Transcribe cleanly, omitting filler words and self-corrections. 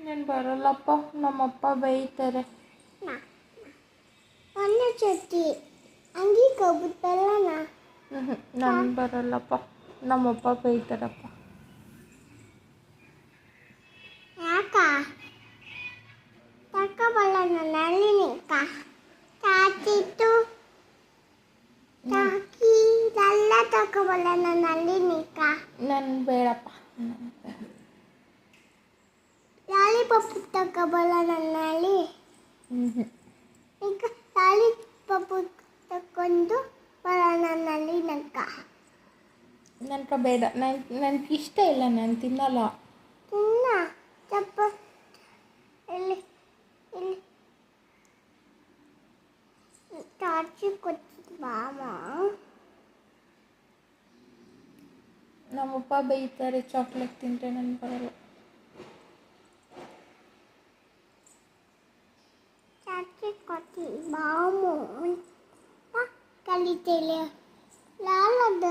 ನಾನು ಬರಲ್ಲಪ್ಪ, ನಮ್ಮಪ್ಪ ಬೈತಾರೆ. ಮೊನ್ನೆ ಜೊತೆ ಹಂಗೆ ಕಬುತ್ತಲ್ಲ ನಾನು ಬರಲ್ಲಪ್ಪ, ನಮ್ಮಪ್ಪ ಬೈತಾರಪ್ಪ. ಯಾಕ ತಕ್ಕಬಲ್ಲ ನನ್ನಲ್ಲಿ ನಿಂಕ ಚಾಚಿತ್ತು ಚಾಕಿ ಎಲ್ಲ ತಕ್ಕಬಲ್ಲ ನನ್ನಲ್ಲಿ ನಿಂಕ. ನಾನು ಬೇಡಪ್ಪ. ಲಾಲಿಪಾಪ್ ತಕ್ಕಬಲ್ಲ ನನ್ನಲ್ಲಿ ಈಗ ಲಾಲಿಪಾಪ್ ತಕ್ಕೊಂಡು ಬರ ನನ್ನಲ್ಲಿ ನಂಕ. ನನಗೆ ಬೇಡ, ನನಗೆ ಇಷ್ಟ ಇಲ್ಲ, ನಾನು ತಿನ್ನಲ್ಲ. ತಿನ್ನ ಚಪ್ಪ ಇಲ್ಲಿ ಇಲ್ಲಿ ಚಾಚಿ ಕೊಟ್ಟಿದ್ದು ಬಾಮ. ನಮ್ಮಪ್ಪ ಬೈತಾರೆ ಚಾಕ್ಲೇಟ್ ತಿಂದರೆ, ನಾನು ಬರಲ್ಲ. ಚಾಚಿ ಕೊಟ್ಟಿ ಬಾಮು ಕಲಿತೇಲೆ ಲಾಲದ